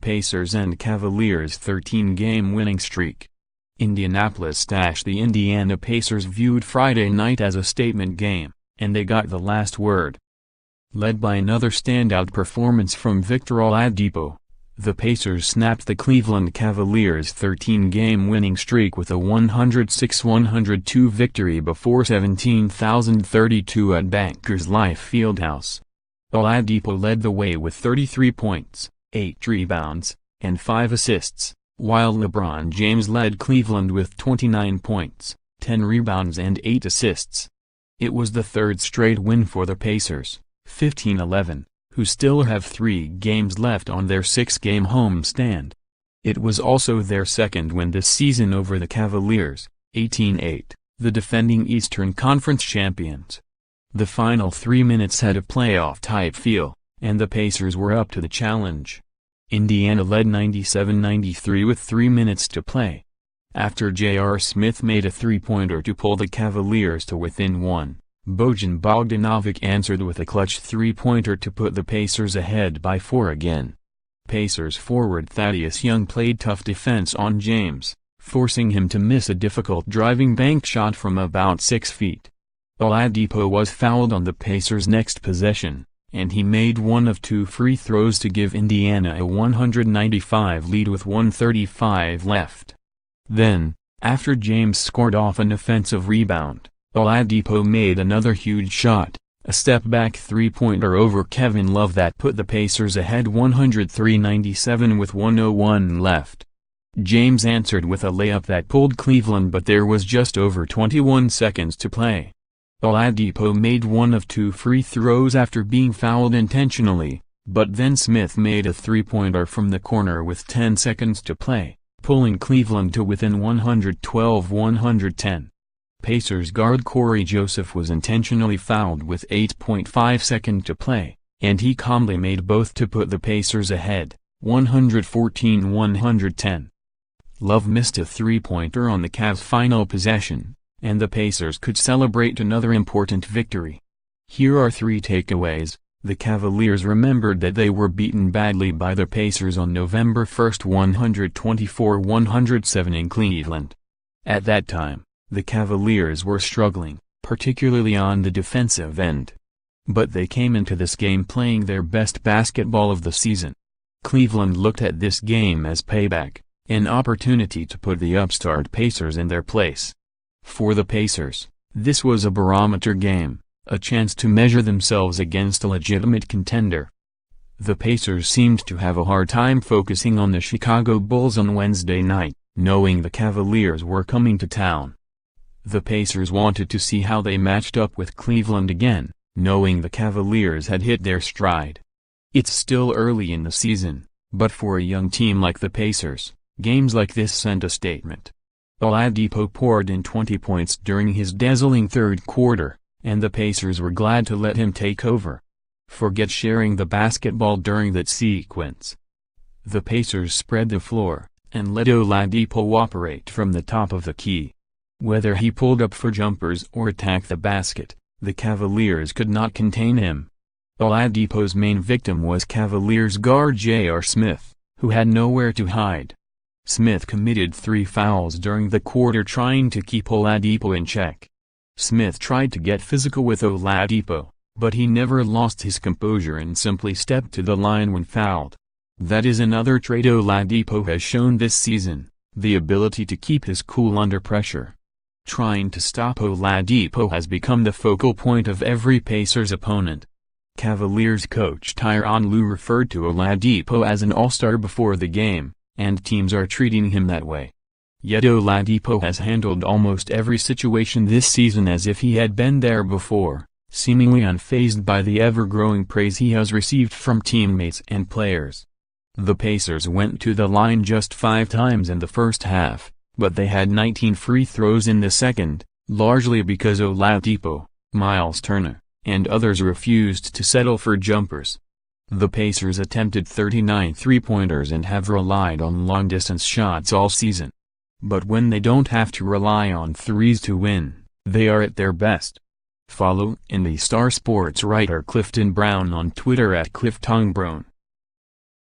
Pacers and Cavaliers' 13-game winning streak. Indianapolis / the Indiana Pacers viewed Friday night as a statement game, and they got the last word. Led by another standout performance from Victor Oladipo, the Pacers snapped the Cleveland Cavaliers' 13-game winning streak with a 106-102 victory before 17,032 at Bankers Life Fieldhouse. Oladipo led the way with 33 points, 8 rebounds, and 5 assists, while LeBron James led Cleveland with 29 points, 10 rebounds and 8 assists. It was the third straight win for the Pacers, 15-11, who still have 3 games left on their 6-game homestand. It was also their second win this season over the Cavaliers, 18-8, the defending Eastern Conference champions. The final 3 minutes had a playoff-type feel, and the Pacers were up to the challenge. Indiana led 97-93 with 3 minutes to play. After J.R. Smith made a three-pointer to pull the Cavaliers to within 1, Bojan Bogdanovic answered with a clutch three-pointer to put the Pacers ahead by 4 again. Pacers forward Thaddeus Young played tough defense on James, forcing him to miss a difficult driving bank shot from about 6 feet. Oladipo was fouled on the Pacers' next possession, and he made one of 2 free throws to give Indiana a 195 lead with 1:35 left. Then, after James scored off an offensive rebound, Oladipo made another huge shot, a step-back three-pointer over Kevin Love that put the Pacers ahead 103-97 with 1:01 left. James answered with a layup that pulled Cleveland, but there was just over 21 seconds to play. Oladipo made one of 2 free throws after being fouled intentionally, but then Smith made a three-pointer from the corner with 10 seconds to play, pulling Cleveland to within 112-110. Pacers guard Corey Joseph was intentionally fouled with 8.5 seconds to play, and he calmly made both to put the Pacers ahead, 114-110. Love missed a three-pointer on the Cavs' final possession, and the Pacers could celebrate another important victory. Here are 3 takeaways. The Cavaliers remembered that they were beaten badly by the Pacers on November 1, 124-107 in Cleveland. At that time, the Cavaliers were struggling, particularly on the defensive end. But they came into this game playing their best basketball of the season. Cleveland looked at this game as payback, an opportunity to put the upstart Pacers in their place. For the Pacers, this was a barometer game, a chance to measure themselves against a legitimate contender. The Pacers seemed to have a hard time focusing on the Chicago Bulls on Wednesday night, knowing the Cavaliers were coming to town. The Pacers wanted to see how they matched up with Cleveland again, knowing the Cavaliers had hit their stride. It's still early in the season, but for a young team like the Pacers, games like this sent a statement. Oladipo poured in 20 points during his dazzling third quarter, and the Pacers were glad to let him take over. Forget sharing the basketball during that sequence. The Pacers spread the floor, and let Oladipo operate from the top of the key. Whether he pulled up for jumpers or attacked the basket, the Cavaliers could not contain him. Oladipo's main victim was Cavaliers guard J.R. Smith, who had nowhere to hide. Smith committed 3 fouls during the quarter trying to keep Oladipo in check. Smith tried to get physical with Oladipo, but he never lost his composure and simply stepped to the line when fouled. That is another trait Oladipo has shown this season, the ability to keep his cool under pressure. Trying to stop Oladipo has become the focal point of every Pacers opponent. Cavaliers coach Tyronn Lue referred to Oladipo as an all-star before the game, and teams are treating him that way. Yet Oladipo has handled almost every situation this season as if he had been there before, seemingly unfazed by the ever-growing praise he has received from teammates and players. The Pacers went to the line just 5 times in the first half, but they had 19 free throws in the second, largely because Oladipo, Miles Turner, and others refused to settle for jumpers. The Pacers attempted 39 three-pointers and have relied on long-distance shots all season. But when they don't have to rely on threes to win, they are at their best. Follow Indy Star Sports writer Clifton Brown on Twitter @CliffTongBrown.